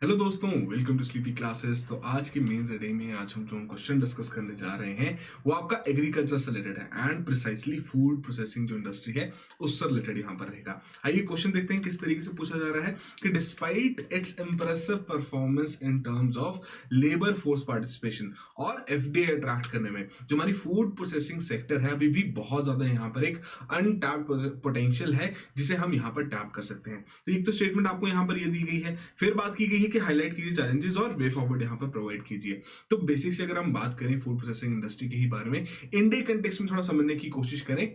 Hello दोस्तों, welcome to sleepy classes. तो आज की मेंस डे में आज हम जो क्वेश्चन डिस्कस करने जा रहे हैं वो आपका एग्रीकल्चर से रिलेटेड है एंड प्रिसाइसली फूड प्रोसेसिंग जो इंडस्ट्री है उससे रिलेटेड यहाँ पर रहेगा। आइए क्वेश्चन देखते हैं किस तरीके से पूछा जा रहा है कि despite it's impressive performance in terms of labour force participation और एफडीआई अट्रैक्ट करने में जो हमारी फूड प्रोसेसिंग सेक्टर है अभी भी बहुत ज्यादा यहाँ पर एक अनटैप्ड पोटेंशियल है जिसे हम यहाँ पर टैप कर सकते हैं। तो एक तो स्टेटमेंट आपको यहाँ पर ये दी गई है, फिर बात की गई है कि हाईलाइट कीजिए चैलेंजेस और वे फॉरवर्ड यहाँ पर प्रोवाइड कीजिए। तो बेसिक से अगर हम बात करें फूड प्रोसेसिंग इंडस्ट्री के ही बारे में इंडिया कंटेक्स्ट में थोड़ा समझने की कोशिश करें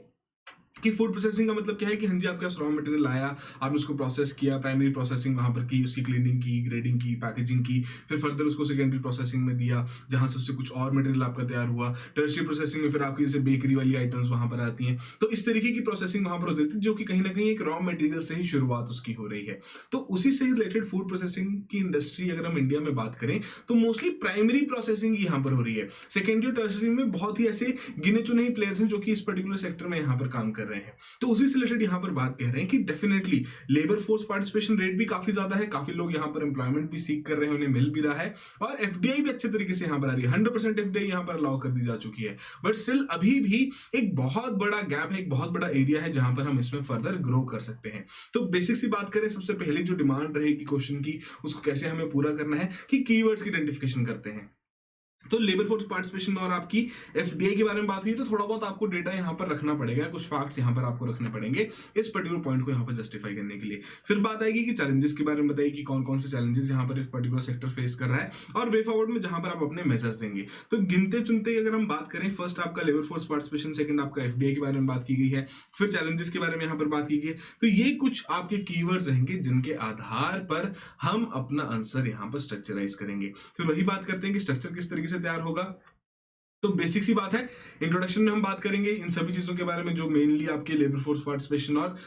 कि फूड प्रोसेसिंग का मतलब क्या है कि हाँ जी आपके पास रॉ मटेरियल आया, आपने उसको प्रोसेस किया, प्राइमरी प्रोसेसिंग वहां पर की, उसकी क्लीनिंग की, ग्रेडिंग की, पैकेजिंग की, फिर फर्दर उसको सेकेंडरी प्रोसेसिंग में दिया जहां से उससे कुछ और मटेरियल आपका तैयार हुआ। टर्शियरी प्रोसेसिंग में फिर आपकी जैसे बेकरी वाली आइटम्स वहां पर आती हैं। तो इस तरीके की प्रोसेसिंग वहां पर होती थी जो कि कहीं ना कहीं एक रॉ मटेरियल से ही शुरुआत उसकी हो रही है। तो उसी से रिलेटेड फूड प्रोसेसिंग की इंडस्ट्री अगर हम इंडिया में बात करें तो मोस्टली प्राइमरी प्रोसेसिंग यहाँ पर हो रही है। सेकेंडरी और टर्शियरी में बहुत ही ऐसे गिने चुने ही प्लेयर्स हैं जो कि इस पर्टिकुलर सेक्टर में यहाँ पर काम कर रहे हैं। तो उसी से रिलेटेड यहाँ पर बात कह रहे हैं कि definitely labour force participation rate भी काफी ज्यादा है, काफी लोग यहाँ पर एम्प्लॉयमेंट भी सीख कर रहे हैं, उन्हें मिल भी रहा है और एफडीआई भी अच्छे तरीके से यहाँ पर आ रही है। 100% एफडीआई यहाँ पर अलाउ कर दी जा चुकी है। बट स्टिल अभी भी एक बहुत बड़ा गैप है, एक बहुत बड़ा एरिया है जहां पर हम इसमें फर्दर ग्रो कर सकते हैं। तो बेसिक सी बात करें, सबसे पहले जो डिमांड रहेगी क्वेश्चन की उसको कैसे हमें पूरा करना है कि कीवर्ड्स की आइडेंटिफिकेशन करते हैं। तो लेबर फोर्स पार्टिसिपेशन और आपकी एफडीआई के बारे में बात हुई तो थोड़ा बहुत आपको डेटा यहाँ पर रखना पड़ेगा, कुछ फैक्ट्स यहाँ पर आपको रखने पड़ेंगे इस पर्टिकुलर पॉइंट को यहाँ पर जस्टिफाई करने के लिए। फिर बात आएगी कि चैलेंजेस के बारे में बताइए कि कौन कौन से चैलेंजेस यहाँ पर इस पर्टिकुलर सेक्टर फेस कर रहा है और वे फॉरवर्ड में जहां पर आप अपने मेजर्स देंगे। तो गिनते चुनते अगर हम बात करें, फर्स्ट आपका लेबर फोर्स पार्टिसिपेशन, सेकंड आपका एफडीआई के बारे में बात की गई है, फिर चैलेंजेस के बारे में यहाँ पर बात की गई है। तो ये कुछ आपके कीवर्ड्स रहेंगे जिनके आधार पर हम अपना आंसर यहाँ पर स्ट्रक्चराइज करेंगे। फिर वही बात करते हैं कि स्ट्रक्चर किस तरीके से तैयार होगा। तो बेसिक सी बात है, इंट्रोडक्शन में हम बात करेंगे इन सभी चीजों के बारे में जो मेनली आपके लेबर फोर्स पार्टिसिपेशन और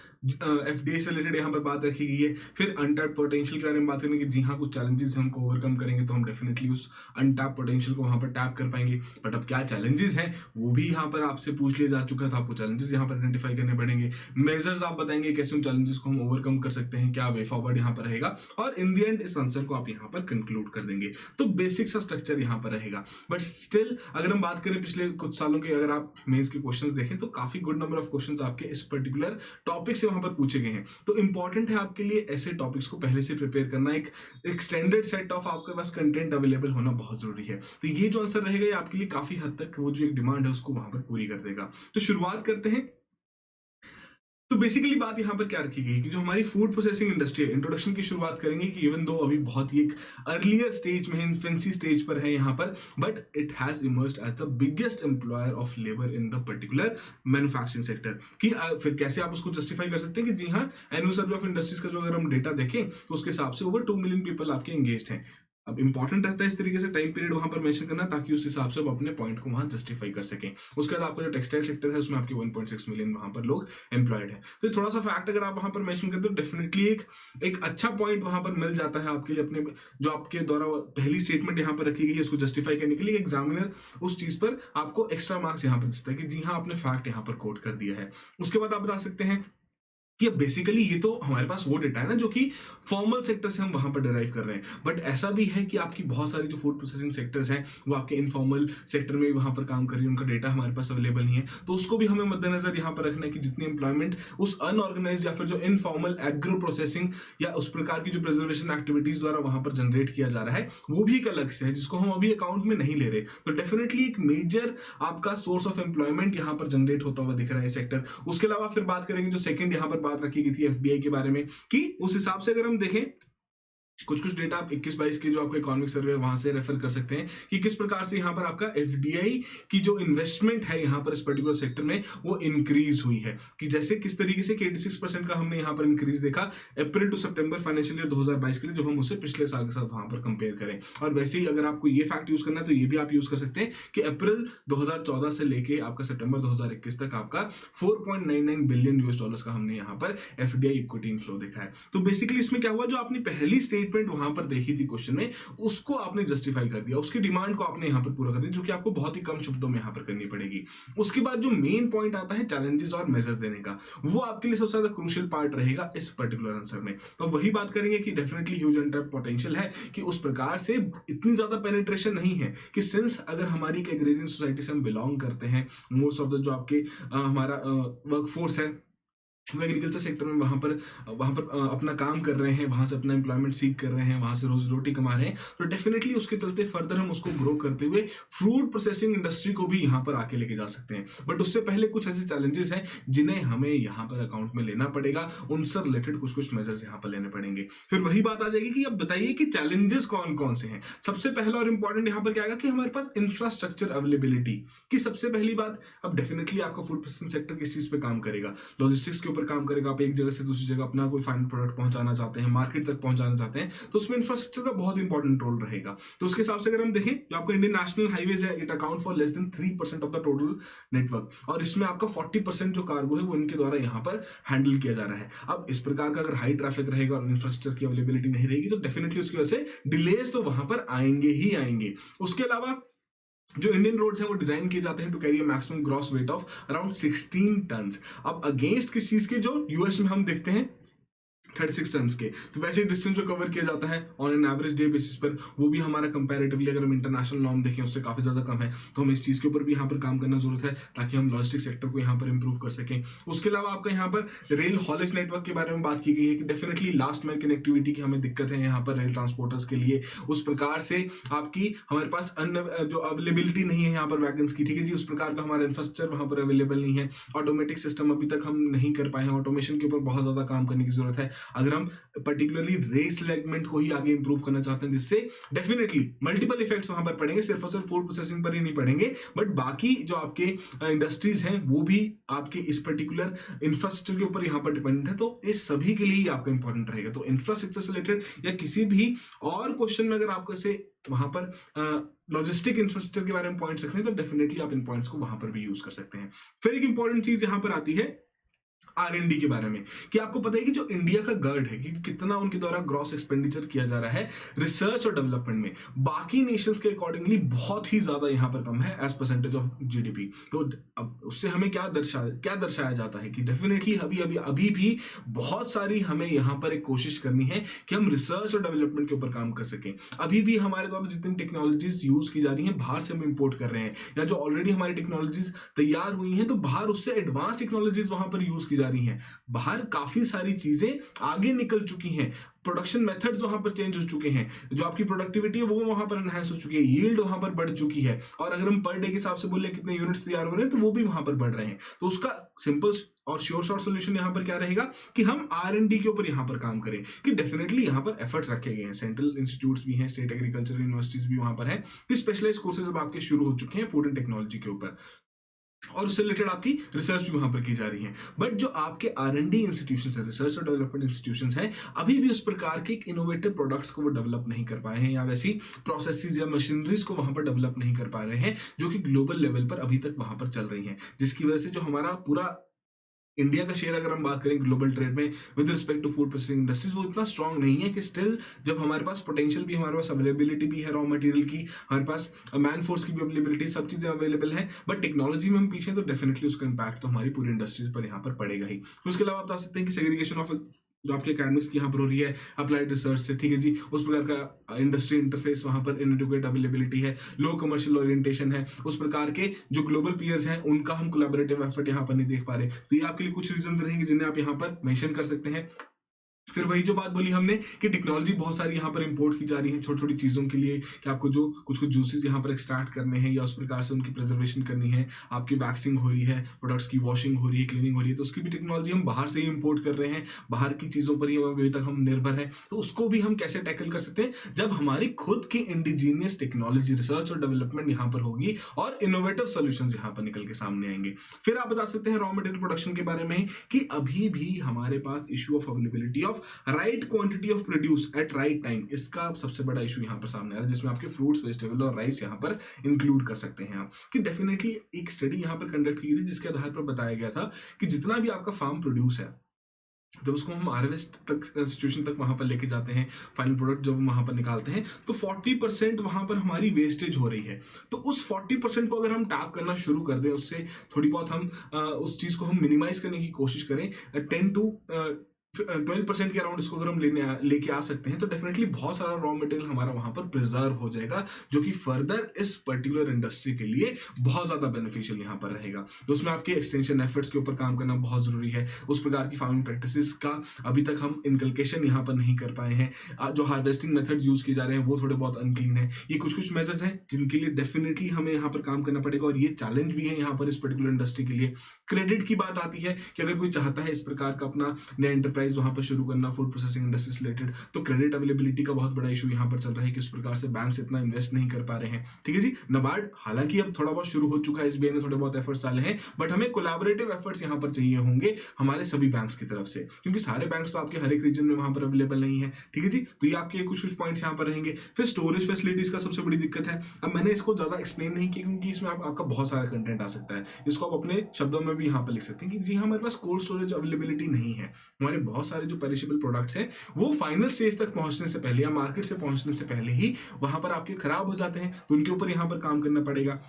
एफडीआई से रिलेटेड यहाँ पर बात रखी गई है। फिर अनटैप्ड पोटेंशियल के बारे में बात करेंगे कि जी हाँ कुछ चैलेंजेस हमको ओवरकम करेंगे तो हम डेफिनेटली उस अनटैप्ड पोटेंशियल को वहां पर टैप कर पाएंगे। बट अब क्या चैलेंजेस हैं वो भी यहाँ पर आपसे पूछ लिया जा चुका है, तो आपको चैलेंजेस यहाँ पर आइडेंटिफाई करने पड़ेंगे। मेजर्स आप बताएंगे कैसे उन चैलेंजेस को हम ओवरकम कर सकते हैं, क्या वे फॉरवर्ड यहाँ पर रहेगा और इन द एंड इस आंसर को आप यहाँ पर कंक्लूड कर देंगे। तो बेसिक सा स्ट्रक्चर यहाँ पर रहेगा। बट स्टिल अगर हम बात करें पिछले कुछ सालों के, अगर आप मेंस के क्वेश्चंस देखें तो काफी गुड नंबर ऑफ क्वेश्चंस आपके इस पर्टिकुलर टॉपिक से वहां पर पूछे गए हैं। तो इंपॉर्टेंट है आपके लिए ऐसे टॉपिक्स को पहले से प्रिपेयर करना, एक एक्सटेंडेड सेट ऑफ आपके पास कंटेंट अवेलेबल होना बहुत जरूरी है। तो ये जो आंसर रहेगा ये आपके लिए काफी हद तक वो जो एक डिमांड है उसको वहां पर पूरी कर देगा। तो शुरुआत करते हैं। तो बेसिकली बात यहाँ पर क्या रखी गई कि जो हमारी फूड प्रोसेसिंग इंडस्ट्री है, इंट्रोडक्शन की शुरुआत करेंगे कि इवन दो अभी बहुत ही एक अर्लियर स्टेज में, इन्फेंसी स्टेज पर है यहाँ पर, but it has emerged as the biggest employer of labour in the particular manufacturing sector. कि फिर कैसे आप उसको जस्टिफाई कर सकते हैं कि जी हाँ एनुअल सर्वे ऑफ इंडस्ट्रीज का जो अगर हम डेटा देखें तो उसके हिसाब से ओवर 2 मिलियन पीपल आपके एंगेज्ड हैं। अब इंपॉर्टेंट रहता है इस तरीके से टाइम पीरियड वहां पर मेंशन करना ताकि उस हिसाब से आप अपने पॉइंट को वहां जस्टिफाई कर सकें। उसके बाद आपका जो टेक्सटाइल सेक्टर है उसमें आपके 1.6 मिलियन वहां पर लोग एम्प्लॉयड है। तो थोड़ा सा फैक्ट अगर आप वहां पर मेंशन करते हो डेफिनेटली एक अच्छा पॉइंट वहां पर मिल जाता है आपके लिए, अपने जो आपके द्वारा पहली स्टेटमेंट यहाँ पर रखी गई है उसको जस्टिफाई करने के लिए एग्जामिनर उस चीज पर आपको एक्स्ट्रा मार्क्स यहाँ पर देता है कि जी हाँ आपने फैक्ट यहाँ पर कोट कर दिया है। उसके बाद आप बता सकते हैं कि बेसिकली ये तो हमारे पास वो डेटा है ना जो कि फॉर्मल सेक्टर से हम वहां पर डिराइव कर रहे हैं, बट ऐसा भी है कि आपकी बहुत सारी जो फूड प्रोसेसिंग सेक्टर्स हैं वो आपके इनफॉर्मल सेक्टर में वहां पर काम कर रही है, उनका डेटा हमारे पास अवेलेबल नहीं है। तो उसको भी हमें मद्देनजर यहाँ पर रखना है कि जितनी एम्प्लॉयमेंट उस अनऑर्गेनाइज या फिर जो इनफॉर्मल एग्रो प्रोसेसिंग या उस प्रकार की जो प्रिजर्वेशन एक्टिविटीज द्वारा वहां पर जनरेट किया जा रहा है वो भी एक अलग से है जिसको हम अभी अकाउंट में नहीं ले रहे। तो डेफिनेटली एक मेजर आपका सोर्स ऑफ एम्प्लॉयमेंट यहाँ पर जनरेट होता हुआ दिख रहा है सेक्टर। उसके अलावा फिर बात करेंगे जो सेकंड यहाँ पर बात रखी गई थी एफबीआई के बारे में कि उस हिसाब से अगर हम देखें कुछ कुछ डेटा आप 21-22 के जो आपका इकोनॉमिक सर्वे वहां से रेफर कर सकते हैं कि किस प्रकार से यहाँ पर आपका एफडीआई की जो इन्वेस्टमेंट है यहाँ पर इस पर्टिकुलर सेक्टर में वो इंक्रीज हुई है। कि जैसे किस तरीके से 86% का हमने यहाँ पर इंक्रीज देखा अप्रैल टू सितंबर फाइनेंशियल ईयर 2022 के लिए जब हम उसे पिछले साल के साथ वहां पर कंपेयर करें। और वैसे ही अगर आपको ये फैक्ट यूज करना है तो ये भी आप यूज कर सकते हैं कि अप्रैल 2014 से लेके आपका सितंबर 2021 तक आपका 4.99 बिलियन यूएस डॉलर्स का हमने यहाँ पर एफडीआई इक्विटी इनफ्लो देखा है। तो बेसिकली इसमें क्या हुआ, जो अपनी पहली स्टेज स्टेटमेंट वहां पर देखी थी क्वेश्चन में, उसको आपने जस्टिफाई कर दिया, उसकी डिमांड को आपने यहाँ पर पूरा कर दिया, जो कि आपको बहुत ही कम शब्दों में यहाँ पर करनी पड़ेगी। उसके बाद जो मेन पॉइंट आता है चैलेंजेस और मेजर्स देने का, वो आपके लिए सबसे ज्यादा क्रूशियल पार्ट रहेगा इस पर्टिकुलर आंसर में। तो वही बात करेंगे कि डेफिनेटली ह्यूज अनटैप्ड पोटेंशियल है, कि उस प्रकार से इतनी ज्यादा पेनिट्रेशन नहीं है कि सिंस अगर हमारी एक एग्रेरियन सोसाइटी से हम बिलोंग करते हैं, मोस्ट ऑफ द जो आपके हमारा वर्कफोर्स है वो एग्रीकल्चर सेक्टर में वहां पर अपना काम कर रहे हैं, वहां से अपना एम्प्लॉयमेंट सीख कर रहे हैं, वहां से रोजी रोटी कमा रहे हैं, तो डेफिनेटली उसके चलते फर्दर हम उसको ग्रो करते हुए फूड प्रोसेसिंग इंडस्ट्री को भी यहाँ पर आके लेके जा सकते हैं। बट उससे पहले कुछ ऐसे चैलेंजेस हैं जिन्हें हमें यहाँ पर अकाउंट में लेना पड़ेगा, उनसे रिलेटेड कुछ कुछ मेजर्स यहाँ पर लेने पड़ेंगे। फिर वही बात आ जाएगी कि अब बताइए कि चैलेंजेस कौन कौन से हैं। सबसे पहला और इंपॉर्टेंट यहाँ पर क्या आएगा कि हमारे पास इंफ्रास्ट्रक्चर अवेलेबिलिटी की सबसे पहली बात। अब डेफिनेटली आपका फूड प्रोसेसिंग सेक्टर किस चीज पे काम करेगा, लॉजिस्टिक्स के ऊपर काम करेगा। आप एक जगह से दूसरी जगह अपना कोई फाइनल प्रोडक्ट पहुंचाना चाहते हैं, मार्केट तक पहुंचाना चाहते हैं, तो उसमें इंफ्रास्ट्रक्चर का बहुत इंपॉर्टेंट रोल रहेगा। तो उसके हिसाब से अगर हम देखें, जो आपका इंडियन नेशनल हाईवेज है, it account for less than 3% of the total network, और इसमें आपका 40% जो कार्गो है वो इनके द्वारा यहाँ पर हैंडल किया जा रहा है। अब इस प्रकार का अगर हाई ट्रैफिक रहेगा और इंफ्रास्ट्रक्चर की अवेलेबिलिटी नहीं रहेगी, तो डेफिनेटली उसकी वजह से डिलेज तो वहां पर आएंगे ही आएंगे। उसके अलावा जो इंडियन रोड्स हैं वो डिजाइन किए जाते हैं to carry a maximum gross weight of around 16 tonnes. अब अगेंस्ट किस चीज के, जो यूएस में हम देखते हैं 36 टन के, तो वैसे डिस्टेंस जो कवर किया जाता है on an average day basis पर, वो भी हमारा कंपैरेटिवली अगर हम इंटरनेशनल नॉर्म देखें उससे काफी ज्यादा कम है। तो हमें इस चीज के ऊपर भी यहाँ पर काम करना जरूरत है ताकि हम लॉजिस्टिक सेक्टर को यहाँ पर इंप्रूव कर सकें। उसके अलावा आपका यहाँ पर रेल हॉलेज नेटवर्क के बारे में बात की गई है कि डेफिनेटली लास्ट माइल कनेक्टिविटी की हमें दिक्कत है यहाँ पर रेल ट्रांसपोर्टर्स के लिए। उस प्रकार से आपकी हमारे पास अन्य जो अवेलेबिलिटी नहीं है यहाँ पर वैगन्स की, ठीक है जी, उस प्रकार का हमारा इंफ्रास्ट्रक्चर वहां पर अवेलेबल नहीं है। ऑटोमेटिक सिस्टम अभी तक हम नहीं कर पाए हैं, ऑटोमेशन के ऊपर बहुत ज्यादा काम करने की जरूरत है अगर हम पर्टिकुलरली रेस सेगमेंट को ही आगे इंप्रूव करना चाहते हैं, जिससे डेफिनेटली मल्टीपल इफेक्ट्स वहां पर पड़ेंगे, सिर्फ और सिर्फ फूड प्रोसेसिंग पर ही नहीं पड़ेंगे, बट बाकी जो आपके इंडस्ट्रीज हैं वो भी आपके इस पर्टिकुलर इंफ्रास्ट्रक्चर के ऊपर यहाँ पर डिपेंडेंट है। तो इस सभी के लिए आपका इंपॉर्टेंट रहेगा। तो इंफ्रास्ट्रक्चर से रिलेटेड या किसी भी और क्वेश्चन में अगर आपको ऐसे वहां पर लॉजिस्टिक इंफ्रास्ट्रक्चर के बारे में पॉइंट्स रखने, तो डेफिनेटली आप इन पॉइंट्स को वहां पर भी यूज कर सकते हैं। फिर एक इंपॉर्टेंट चीज यहां पर आती है R&D के बारे में, कि आपको पता है कि जो इंडिया का गर्ड है कि कितना उनके द्वारा ग्रॉस एक्सपेंडिचर किया जा रहा है रिसर्च और डेवलपमेंट में, बाकी नेशंस के अकॉर्डिंगली बहुत ही ज्यादा यहां पर कम है एज परसेंटेज ऑफ जीडीपी। तो अब उससे हमें क्या दर्शाया जाता है कि डेफिनेटली अभी भी बहुत सारी हमें यहां पर एक कोशिश करनी है कि हम रिसर्च और डेवलपमेंट के ऊपर काम कर सकें। अभी भी हमारे द्वारा जितनी टेक्नोलॉजीज यूज की जा रही हैं बाहर से हम इंपोर्ट कर रहे हैं, या जो ऑलरेडी हमारी टेक्नोलॉजीज तैयार हुई हैं तो बाहर उससे एडवांस टेक्नोलॉजीज वहां पर यूज की जा रही हैं। बाहर काफी सारी चीजें आगे निकल चुकी हैं, प्रोडक्शन मेथड्स वहां पर चेंज हो चुके हैं, जो आपकी प्रोडक्टिविटी है वो वहां पर एनहांस हो चुकी है, यील्ड वहां पर बढ़ चुकी है, और अगर हम पर डे के हिसाब से बोले कितने यूनिट्स तैयार हो रहे हैं तो वो भी वहां पर बढ़ रहे हैं। तो उसका सिंपल और श्योर शॉर्ट सोल्यूशन यहाँ पर क्या रहेगा कि हम R&D के ऊपर यहाँ पर काम करें, कि डेफिनेटली यहाँ पर एफर्ट्स रखे गए हैं, सेंट्रल इंस्टीट्यूट्स भी हैं, स्टेट एग्रीकल्चर यूनिवर्सिटीज भी वहां पर है, स्पेशलाइज्ड कोर्सेज अब आपके शुरू हो चुके हैं फूड एंड टेक्नोलॉजी के ऊपर, और उससे रिलेटेड आपकी रिसर्च भी वहां पर की जा रही है। बट जो आपके R&D इंस्टीट्यूशंस है, रिसर्च और डेवलपमेंट इंस्टीट्यूशंस हैं, अभी भी उस प्रकार के इनोवेटिव प्रोडक्ट्स को वो डेवलप नहीं कर पाए हैं, या वैसी प्रोसेसेस या मशीनरीज को वहां पर डेवलप नहीं कर पा रहे हैं जो कि ग्लोबल लेवल पर अभी तक वहां पर चल रही हैं, जिसकी वजह से जो हमारा पूरा इंडिया का शेयर अगर हम बात करें ग्लोबल ट्रेड में with respect to food processing industries, वो इतना स्ट्रांग नहीं है कि स्टिल जब हमारे पास पोटेंशियल भी, हमारे पास अवेलेबिलिटी भी है रॉ मटेरियल की, हमारे पास मैन फोर्स की भी अवेलेबिलिटी, सब चीजें अवेलेबल है, बट टेक्नोलॉजी में हम पीछे, तो डेफिनेटली उसका इंपैक्ट तो हमारी पूरी इंडस्ट्रीज पर यहाँ पर पड़ेगा ही। उसके अलावा आप बता सकते हैं कि सेग्रीगेशन ऑफ जो आपके एकेडमिक्स की यहाँ पर हो रही है अप्लाइड रिसर्च से, ठीक है जी, उस प्रकार का इंडस्ट्री इंटरफेस वहां पर इनएडिक्वेट अवेलेबिलिटी है, लो कमर्शियल ओरिएंटेशन है, उस प्रकार के जो ग्लोबल पीयर्स हैं उनका हम कोलैबोरेटिव एफर्ट यहाँ पर नहीं देख पा रहे। तो ये आपके लिए कुछ रीजंस रहेंगे जिन्हें आप यहाँ पर मेंशन कर सकते हैं। फिर वही जो बात बोली हमने कि टेक्नोलॉजी बहुत सारी यहाँ पर इंपोर्ट की जा रही है छोटी छोटी चीजों के लिए, कि आपको जो कुछ कुछ जूसेस यहाँ पर एक्सट्रैक्ट करने हैं या उस प्रकार से उनकी प्रिजर्वेशन करनी है, आपकी वैक्सिंग हो रही है, प्रोडक्ट्स की वॉशिंग हो रही है, क्लीनिंग हो रही है, तो उसकी भी टेक्नोलॉजी हम बाहर से ही इंपोर्ट कर रहे हैं, बाहर की चीजों पर ही अभी तक हम निर्भर हैं। तो उसको भी हम कैसे टैकल कर सकते हैं जब हमारी खुद की इंडिजीनियस टेक्नोलॉजी रिसर्च और डेवलपमेंट यहाँ पर होगी और इनोवेटिव सोल्यूशन यहाँ पर निकल के सामने आएंगे। फिर आप बता सकते हैं रॉ मटेरियल प्रोडक्शन के बारे में कि अभी भी हमारे पास issue of availability of right quantity of produce at right time, इसका सबसे बड़ा इशू यहाँ पर सामने आ रहा है, जिसमें आपके फ्रूट्स, वेजिटेबल और राइस यहाँ पर इंक्लूड कर सकते हैं आप। कि डेफिनेटली एक स्टडी यहाँ पर कंडक्ट की थी जिसके आधार पर बताया गया था कि जितना भी आपका फार्म प्रोड्यूस है जब उसको हम हार्वेस्ट तक सिचुएशन तक वहां पर लेके जाते हैं, फाइनल प्रोडक्ट जब हम वहां पर निकालते हैं, तो 40% वहां पर हमारी वेस्टेज हो रही है। तो उस 40% को अगर हम टैप करना शुरू कर दें, उससे थोड़ी बहुत हम उस चीज को हम मिनिमाइज करने की कोशिश करें, 10 to 12% के अराउंड इसको अगर हम लेके आ सकते हैं, तो डेफिनेटली बहुत सारा रॉ मटेरियल हमारा वहां पर प्रिजर्व हो जाएगा, जो कि फर्दर इस पर्टिकुलर इंडस्ट्री के लिए बहुत ज्यादा बेनिफिशियल यहाँ पर रहेगा। तो उसमें आपके एक्सटेंशन एफर्ट्स के ऊपर काम करना बहुत जरूरी है। उस प्रकार की फार्मिंग प्रैक्टिसेस का अभी तक हम इनकलकेशन यहाँ पर नहीं कर पाए हैं। जो हार्वेस्टिंग मेथड्स यूज किए जा रहे हैं वो थोड़े बहुत अनक्लीन है। ये कुछ कुछ मेजर्स हैं जिनके लिए डेफिनेटली हमें यहाँ पर काम करना पड़ेगा, और ये चैलेंज भी है यहाँ पर इस पर्टिकुलर इंडस्ट्री के लिए। क्रेडिट की बात आती है कि अगर कोई चाहता है इस प्रकार का अपना नया एंटरप्राइज वहां पर शुरू करना फूड प्रोसेसिंग इंडस्ट्री से रिलेटेड, तो क्रेडिट अवेलेबिलिटी का बहुत बड़ा इशू यहाँ पर चल रहा है कि उस प्रकार से बैंक्स इतना इन्वेस्ट नहीं कर पा रहे हैं। ठीक है जी। नाबार्ड हालांकि अब थोड़ा बहुत शुरू हो चुका है, एसबीआई ने थोड़े बहुत एफर्ट्स डाले हैं, बट हमें कोलैबोरेटिव एफर्ट्स यहाँ पर चाहिए होंगे हमारे सभी बैंक्स की तरफ से, क्योंकि सारे बैंक्स तो आपके हर एक रीजन में वहां पर अवेलेबल नहीं है। ठीक है जी। तो ये आपके कुछ कुछ पॉइंट्स यहाँ पर रहेंगे। फिर स्टोरेज फैसिलिटीज का सबसे बड़ी दिक्कत है। अब मैंने इसको ज्यादा एक्सप्लेन नहीं किया क्योंकि इसमें आपका बहुत सारा कंटेंट आ सकता है, इसको आप अपने शब्दों में भी यहाँ पर लिख सकते हैं कि जी हमारे पास कोल्ड स्टोरेज अवेलेबिलिटी नहीं है। हमारे बहुत सारे जो पेरिशेबल प्रोडक्ट्स हैं वो फाइनल स्टेज तक पहुंचने से पहले या मार्केट से पहुंचने से पहले ही वहां पर आपके खराब हो जाते हैं, तो उनके ऊपर यहाँ पर काम करना पड़ेगा।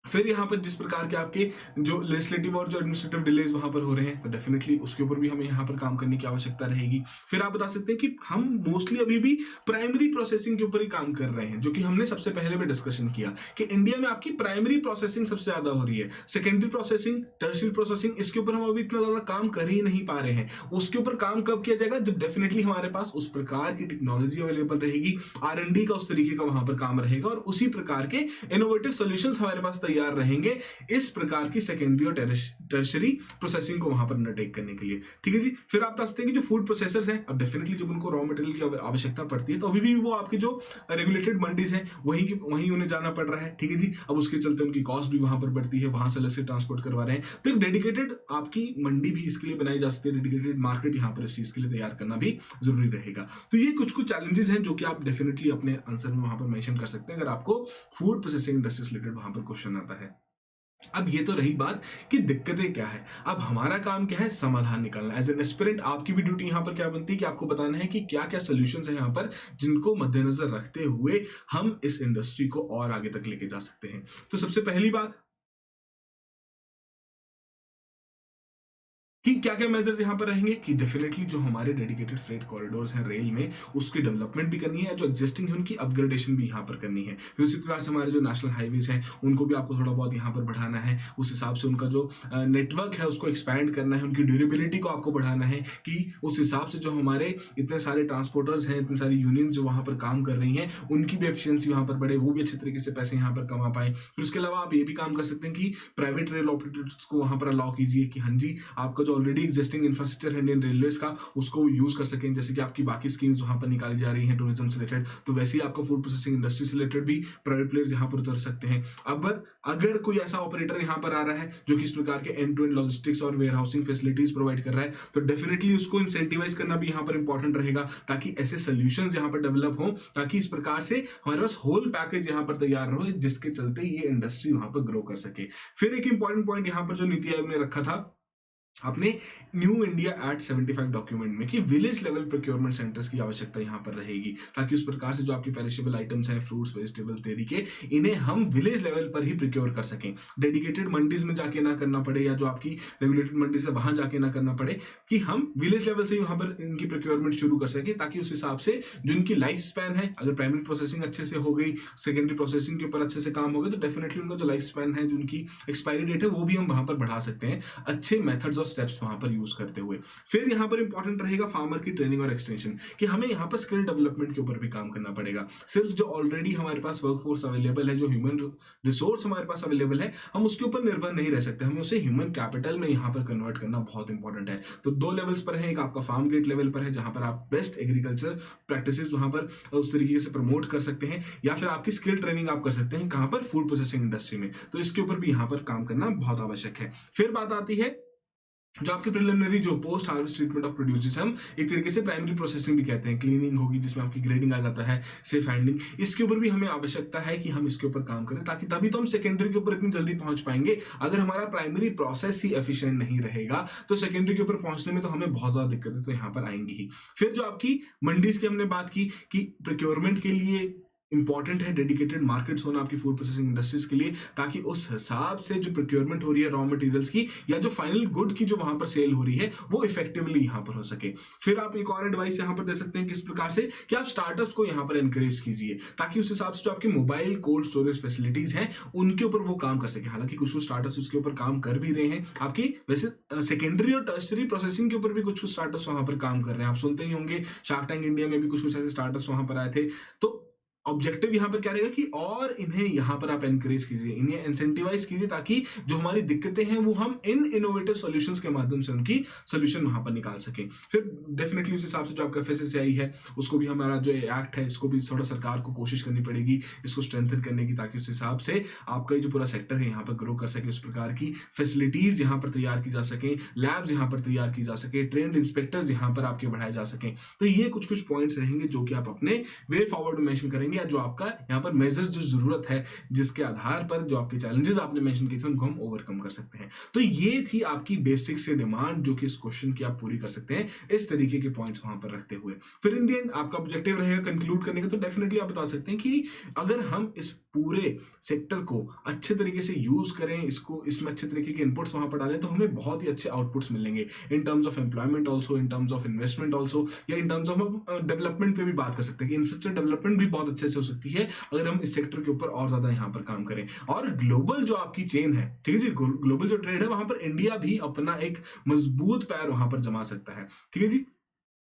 फिर यहाँ पर जिस प्रकार के आपके जो लेजिस्लेटिव और जो एडमिनिस्ट्रेटिव डिलेज वहां पर हो रहे हैं, तो डेफिनेटली उसके ऊपर भी हमें यहाँ पर काम करने की आवश्यकता रहेगी। फिर आप बता सकते हैं कि हम मोस्टली अभी भी प्राइमरी प्रोसेसिंग के ऊपर ही काम कर रहे हैं, जो कि हमने सबसे पहले भी डिस्कशन किया कि इंडिया में आपकी प्राइमरी प्रोसेसिंग सबसे ज्यादा हो रही है। सेकेंडरी प्रोसेसिंग, टर्शियरी प्रोसेसिंग, इसके ऊपर हम अभी इतना ज्यादा काम कर ही नहीं पा रहे हैं। उसके ऊपर काम कब किया जाएगा? जब डेफिनेटली हमारे पास उस प्रकार की टेक्नोलॉजी अवेलेबल रहेगी, R&D का उस तरीके का वहां पर काम रहेगा, और उसी प्रकार के इनोवेटिव सोल्यूशन हमारे पास तैयार रहेंगे इस प्रकार की सेकेंडरी और टर्शरी प्रोसेसिंग को वहां पर अंडरटेक करने के लिए। ठीक है जी। फिर आप बता सकते हैं कि जो फूड प्रोसेसर्स हैं, अब डेफिनेटली जब उनको रॉ मटेरियल की आवश्यकता पड़ती है, तो अभी भी वो आपकी जो रेगुलेटेड मंडीज हैं वहीं उन्हें जाना पड़ रहा है। ठीक है जी। अब उसके चलते उनकी कॉस्ट भी वहां पर बढ़ती है, वहां से अलग से ट्रांसपोर्ट करवा रहे हैं। तो एक डेडिकेटेड आपकी मंडी भी इसके लिए बनाई जा सकती है, डेडिकेटेड मार्केट यहाँ पर इस चीज के लिए तैयार करना भी जरूरी रहेगा। तो ये कुछ कुछ चैलेंजेस हैं जो कि आप डेफिनेटली अपने आंसर में वहां पर मेंशन कर सकते हैं अगर आपको फूड प्रोसेसिंग इंडस्ट्री से रिलेटेड वहां पर क्वेश्चन आता है। अब ये तो रही बात कि दिक्कतें क्या है। अब हमारा काम क्या है? समाधान निकालना। एज एन एस्पिरेंट आपकी भी ड्यूटी यहाँ पर क्या बनती है कि आपको बताना है कि क्या क्या सोल्यूशंस है यहाँ पर जिनको मद्देनजर रखते हुए हम इस इंडस्ट्री को और आगे तक लेके जा सकते हैं। तो सबसे पहली बात कि क्या क्या मेजर्स यहाँ पर रहेंगे कि डेफिनेटली जो हमारे डेडिकेटेड फ्रेट कॉरिडोर्स हैं रेल में, उसकी डेवलपमेंट भी करनी है, जो एग्जिस्टिंग है उनकी अपग्रेडेशन भी यहाँ पर करनी है। फिर उसी प्रकार से हमारे जो नेशनल हाईवेज हैं उनको भी आपको थोड़ा बहुत यहाँ पर बढ़ाना है, उस हिसाब से उनका जो नेटवर्क है उसको एक्सपैंड करना है, उनकी ड्यूरेबिलिटी को आपको बढ़ाना है कि उस हिसाब से जो हमारे इतने सारे ट्रांसपोर्टर्स हैं, इतनी सारी यूनियन जो वहाँ पर काम कर रही हैं, उनकी भी एफिशिएंसी वहाँ पर बढ़े, वो भी अच्छे तरीके से पैसे यहाँ पर कमा पाए। फिर उसके अलावा आप ये भी काम कर सकते हैं कि प्राइवेट रेल ऑपरेटर्स को वहाँ पर अलाउ कीजिए कि हाँ जी आपका जो ऑलरेडी एग्जिस्टिंग इंफ्रास्ट्रक्चर है इंडियन रेलवे का, उसको यूज कर सकें। जैसे कि आपकी बाकी स्कीम्स वहां पर निकाली जा रही हैं टूरिज्म से रिलेटेड, तो वैसे ही आपका फूड प्रोसेसिंग इंडस्ट्री से रिलेटेड भी प्राइवेट प्लेयर्स यहां पर उतर सकते हैं। अब अगर कोई ऐसा ऑपरेटर यहां पर आ रहा है जो कि इस प्रकार के एंड टू एंड लॉजिस्टिक्स और वेयर हाउसिंग फैसिलिटीज प्रोवाइड कर रहा है, तो डेफिनेटली उसको इंसेंटिवाइज करना भी यहां पर इंपॉर्टेंट रहेगा, ताकि ऐसे सोल्यूशंस यहां पर डेवलप हो, ताकि इस प्रकार से हमारे पास होल पैकेज यहां पर तैयार हो जिसके चलते ये इंडस्ट्री वहां पर ग्रो कर सके। फिर एक इंपॉर्टेंट पॉइंट यहां पर जो नीति आयोग ने रखा था अपने न्यू इंडिया एक्ट 75 डॉक्यूमेंट में, कि विलेज लेवल प्रोक्योरमेंट सेंटर्स की आवश्यकता यहां पर रहेगी, ताकि उस प्रकार से जो आपके पेरिशेबल आइटम्स हैं, फ्रूट्स, वेजिटेबल्स, डेयरी के, इन्हें हम विलेज लेवल पर ही प्रोक्योर कर सकें। डेडिकेटेड मंडीज में जाके ना करना पड़े, या जो आपकी रेगुलेटेड मंडी से वहां जाके ना करना पड़े, कि हम विलेज लेवल से ही वहां पर इनकी प्रोक्योरमेंट शुरू कर सकें, ताकि उस हिसाब से जो इनकी लाइफ स्पैन है, अगर प्राइमरी प्रोसेसिंग अच्छे से हो गई, सेकेंडरी प्रोसेसिंग के ऊपर अच्छे से काम हो गया, तो डेफिनेटली उनका जो लाइफ स्पैन है, जो उनकी एक्सपायरी डेट है, वो भी हम वहां पर बढ़ा सकते हैं अच्छे मेथड्स और स्टेप्स वहां पर यूज करते हुए। फिर यहां पर इंपॉर्टेंट रहेगा फार्मर की ट्रेनिंग और एक्सटेंशन, कि हमें यहां पर स्किल डेवलपमेंट के ऊपर भी काम करना पड़ेगा। सिर्फ जो ऑलरेडी हमारे पास वर्कफोर्स अवेलेबल है, जो ह्यूमन रिसोर्स हमारे पास अवेलेबल है, हम उसके ऊपर निर्भर नहीं रह सकते, हमें उसे ह्यूमन कैपिटल में यहां पर कन्वर्ट करना बहुत इंपॉर्टेंट है। तो दो लेवल्स पर है, एक आपका फार्म गेट लेवल पर है जहां पर आप बेस्ट एग्रीकल्चर प्रैक्टिसेस वहां पर उस तरीके से प्रमोट कर सकते हैं, या फिर आपकी स्किल ट्रेनिंग आप कर सकते हैं कहां पर? फूड प्रोसेसिंग इंडस्ट्री में। तो इसके ऊपर भी यहां पर काम करना बहुत आवश्यक है। फिर बात आती है जो आपके प्रिलिमिनरी जो post harvest treatment of produce, जिसे हम एक तरीके से प्राइमरी प्रोसेसिंग भी कहते हैं, क्लीनिंग होगी जिसमें आपकी ग्रेडिंग आ जाता है, सेफ हैंडलिंग, इसके ऊपर भी हमें आवश्यकता है कि हम इसके ऊपर काम करें, ताकि तभी तो हम सेकेंडरी के ऊपर इतनी जल्दी पहुंच पाएंगे। अगर हमारा प्राइमरी प्रोसेस ही एफिशिएंट नहीं रहेगा तो सेकेंडरी के ऊपर पहुंचने में तो हमें बहुत ज्यादा दिक्कतें तो यहाँ पर आएंगी ही। फिर जो आपकी मंडीज की हमने बात की कि प्रोक्योरमेंट के लिए इंपॉर्टेंट है डेडिकेटेड मार्केट्स होना आपकी फूड प्रोसेसिंग इंडस्ट्रीज के लिए, ताकि उस हिसाब से जो प्रोक्योरमेंट हो रही है रॉ मटेरियल्स की या जो फाइनल गुड की जो वहां पर सेल हो रही है वो इफेक्टिवली यहाँ पर हो सके। फिर आप एक और एडवाइस यहाँ पर दे सकते हैं किस प्रकार से कि आप स्टार्टअप्स को यहाँ पर एनकरेज कीजिए, ताकि उस हिसाब से जो आपकी मोबाइल कोल्ड स्टोरेज फैसिलिटीज हैं उनके ऊपर वो काम कर सके। हालांकि कुछ स्टार्टअप्स उसके ऊपर काम कर भी रहे हैं, आपकी वैसे सेकेंडरी और टर्शरी प्रोसेसिंग के ऊपर भी कुछ स्टार्टअप्स वहां पर काम कर रहे हैं। आप सुनते ही होंगे शार्क टैंक इंडिया में भी कुछ ऐसे स्टार्टअप्स वहां पर आए थे। तो ऑब्जेक्टिव यहाँ पर क्या रहेगा कि और इन्हें यहाँ पर आप एनकरेज कीजिए, इन्हें इंसेंटिवाइज कीजिए, ताकि जो हमारी दिक्कतें हैं वो हम इन इनोवेटिव सॉल्यूशंस के माध्यम से उनकी सॉल्यूशन वहां पर निकाल सकें। फिर डेफिनेटली उस हिसाब से जो आपका एफएसएसएआई है उसको भी, हमारा जो एक्ट है इसको भी थोड़ा सरकार को कोशिश करनी पड़ेगी इसको स्ट्रेंथन करने की, ताकि उस हिसाब से आपका जो पूरा सेक्टर है यहाँ पर ग्रो कर सके, उस प्रकार की फैसिलिटीज यहाँ पर तैयार की जा सके, लैब्स यहाँ पर तैयार की जा सके, ट्रेंड इंस्पेक्टर्स यहाँ पर आपके बढ़ाए जा सकें। तो ये कुछ कुछ पॉइंट्स रहेंगे जो कि आप अपने वे फॉरवर्ड मेंशन करेंगे, या जो आपका यहाँ पर मेजर्स जो जरूरत है जिसके आधार पर जो आपके चैलेंजेस आपने मेंशन किए थे उनको हम ओवरकम कर सकते हैं। तो ये थी आपकी बेसिक से डिमांड जो कि इस क्वेश्चन की आप पूरी कर सकते हैं इस तरीके के पॉइंट्स वहां पर रखते हुए। फिर इन दी एंड आपका ऑब्जेक्टिव रहेगा कंक्लूड करने का, तो डेफिनेटली आप बता सकते हैं कि अगर हम इस पूरे सेक्टर को अच्छे तरीके से यूज करें, इसको इसमें अच्छे तरीके के इनपुट्स वहां पर डालें, तो हमें बहुत ही अच्छे आउटपुट्स मिलेंगे in terms of employment also, in terms of investment also, या इन टर्म्स ऑफ डेवलपमेंट पे भी बात कर सकते हैं कि इंफ्रास्ट्रक्चर डेवलपमेंट भी बहुत अच्छे से हो सकती है अगर हम इस सेक्टर के ऊपर और ज्यादा यहाँ पर काम करें। और ग्लोबल जो आपकी चेन है, ठीक है जी, ग्लोबल जो ट्रेड है वहां पर इंडिया भी अपना एक मजबूत पैर वहां पर जमा सकता है, ठीक है जी।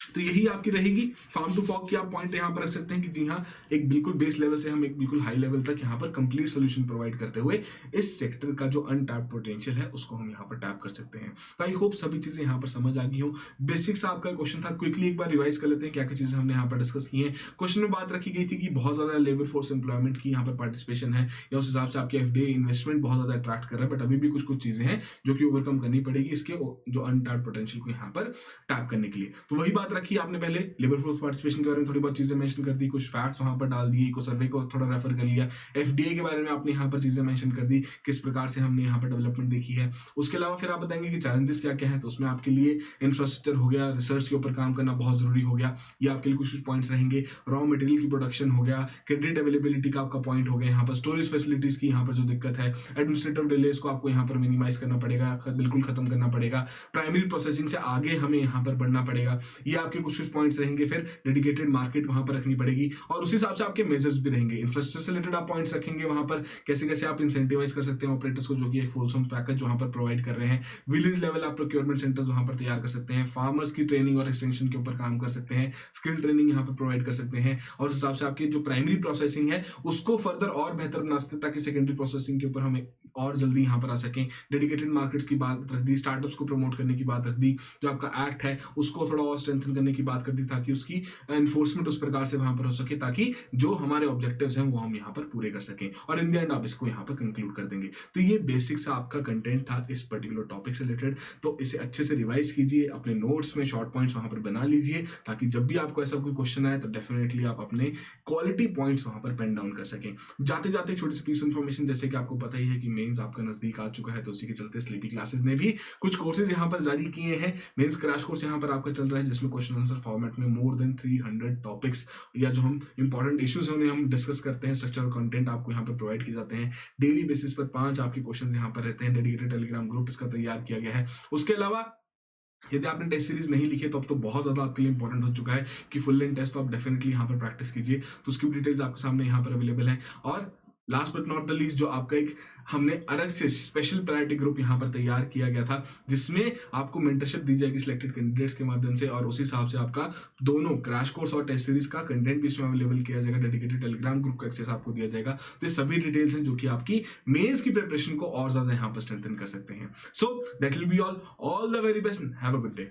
तो यही आपकी रहेगी फार्म टू फॉर्क की आप पॉइंट यहाँ पर रख सकते हैं कि जी हाँ, एक बिल्कुल बेस लेवल से हम एक बिल्कुल हाई लेवल तक यहाँ पर कंप्लीट सोल्यूशन प्रोवाइड करते हुए इस सेक्टर का जो अनटैप्ड पोटेंशियल है उसको हम यहाँ पर टैप कर सकते हैं। तो आई होप सभी चीजें यहाँ पर समझ आ गई हो। बेसिक सा आपका क्वेश्चन था, क्विकली एक बार रिवाइज कर लेते हैं क्या क्या चीजें हमने यहाँ पर डिस्कस की है। क्वेश्चन में बात रखी गई थी कि बहुत ज्यादा लेबर फोर्स एम्प्लॉयमेंट की यहाँ पर पार्टिसिपेशन है, या उस हिसाब से आपके एफडीआई इन्वेस्टमेंट बहुत ज्यादा अट्रैक्ट कर रहा है, बट अभी भी कुछ कुछ चीजें हैं जो कि ओवरकम करनी पड़ेगी इसके जो अनटैप्ड पोटेंशियल को यहाँ पर टैप करने के लिए। तो वही बात रखी आपने पहले लेबर फोर्स पार्टिसिपेशन के बारे में थोड़ी बहुत चीजें मेंशन कर दी, कुछ फैक्ट्स वहां पर डाल दिए, को सर्वे को थोड़ा रेफर कर लिया, एफडीए के बारे में आपने यहाँ पर चीजें मेंशन कर दी, किस प्रकार से हमने यहाँ पर डेवलपमेंट देखी है। उसके अलावा फिर आप बताएंगे कि चैलेंजेस क्या क्या है, तो उसमें आपके लिए इंफ्रास्ट्रक्चर हो गया, रिसर्च के ऊपर काम करना बहुत जरूरी हो गया, ये आपके लिए कुछ कुछ पॉइंट्स रहेंगे। रॉ मटेरियल की प्रोडक्शन हो गया, क्रेडिट अवेलेबिलिटी का आपका पॉइंट हो गया, यहाँ पर स्टोरेज फैसिलिटीज की यहाँ पर जो दिक्कत है, एडमिनिस्ट्रेटिव डिलेज को आपको यहाँ पर मिनिमाइज करना पड़ेगा, बिल्कुल खत्म करना पड़ेगा, प्राइमरी प्रोसेसिंग से आगे हमें यहाँ पर बढ़ना पड़ेगा, ये आपके कुछ कुछ पॉइंट्स रहेंगे। फिर डेडिकेटेड मार्केट वहां पर रखनी पड़ेगी, और उसी हिसाब से आपके मेजर्स भी रहेंगे। इंफ्रास्ट्रक्चर से रिलेटेड आप पॉइंट्स रखेंगे वहां पर, कैसे कैसे आप इंसेंटिवाइज कर सकते हैं ऑपरेटर्स को, जो कि एक फुलसम पैकेज वहां पर प्रोवाइड कर रहे हैं। विलेज लेवल आप प्रोक्योरमेंट सेंटर्स वहां पर तैयार कर सकते हैं, फार्मर्स की ट्रेनिंग और एक्सटेंशन के ऊपर काम कर सकते हैं, स्किल ट्रेनिंग यहाँ पर प्रोवाइड कर सकते हैं, और उस हिसाब से आपकी जो प्राइमरी प्रोसेसिंग है उसको फर्दर और बेहतर बना सकते हैं, ताकि सेकेंडरी प्रोसेसिंग के ऊपर हमें और जल्दी यहाँ पर आ सकें। डेडिकेटेड मार्केट्स की बात रख दी, स्टार्टअप्स को प्रमोट करने की बात रख दी, जो आपका एक्ट है उसको थोड़ा और स्ट्रेंथन करने की बात कर दी, ताकि उसकी एनफोर्समेंट उस प्रकार से वहां पर हो सके, ताकि जो हमारे ऑब्जेक्टिव्स हैं वो हम यहाँ पर पूरे कर सकें, और इन द एंड आप इसको यहाँ पर कंक्लूड कर देंगे। तो ये बेसिक सा आपका कंटेंट था इस पर्टिकुलर टॉपिक से रिलेटेड। तो इसे अच्छे से रिवाइज कीजिए, अपने नोट्स में शॉर्ट पॉइंट्स वहां पर बना लीजिए, ताकि जब भी आपको ऐसा कोई क्वेश्चन आए तो डेफिनेटली आप अपने क्वालिटी पॉइंट्स वहां पर पेन डाउन कर सकें। जाते जाते छोटी सी पीस इन्फॉर्मेशन, जैसे कि आपको पता ही है कि मेंस आपका नजदीक आ चुका है, तो उसी के चलते स्लीपी क्लासेस ने भी कुछ कोर्सेज यहाँ पर जारी किए हैं। मेंस क्रैश कोर्स यहाँ पर आपका चल रहा है, जिसमें क्वेश्चन आंसर फॉर्मेट में मोर देन 300 टॉपिक्स या जो हम इंपॉर्टेंट इश्यूज हैं उन्हें हम डिस्कस करते हैं, स्ट्रक्चर कंटेंट आपको यहाँ पर प्रोवाइड किए जाते हैं। डेली बेसिस पर 5 आपके क्वेश्चन यहाँ पर रहते हैं। डेडिकेटेड टेलीग्राम ग्रुप इसका तैयार किया गया है। उसके अलावा यदि आपने टेस्ट सीरीज नहीं लिखी तो अब तो बहुत ज्यादा आपके लिए इंपॉर्टेंट हो चुका है कि फुल लेंथ टेस्ट तो आप डेफिनेटली यहाँ पर प्रैक्टिस कीजिए, तो उसकी डिटेल्स आपके सामने यहाँ पर अवेलेबल है। और last but not the least, जो आपका एक हमने अलग से स्पेशल प्रायोरिटी ग्रुप यहाँ पर तैयार किया गया था, जिसमें आपको मेंटरशिप दी जाएगी सिलेक्टेड कैंडिडेट्स के माध्यम से, और उसी हिसाब से आपका दोनों क्रैश कोर्स और टेस्ट सीरीज का कंटेंट भी इसमें अवेलेबल किया जाएगा। डेडिकेटेड टेलीग्राम ग्रुप का एक्सेस आपको दिया जाएगा। तो ये सभी डिटेल्स हैं जो कि आपकी मेंस की प्रिपरेशन को और ज्यादा यहाँ पर स्ट्रेंथन कर सकते हैं। So that will be all the very best, have a good day.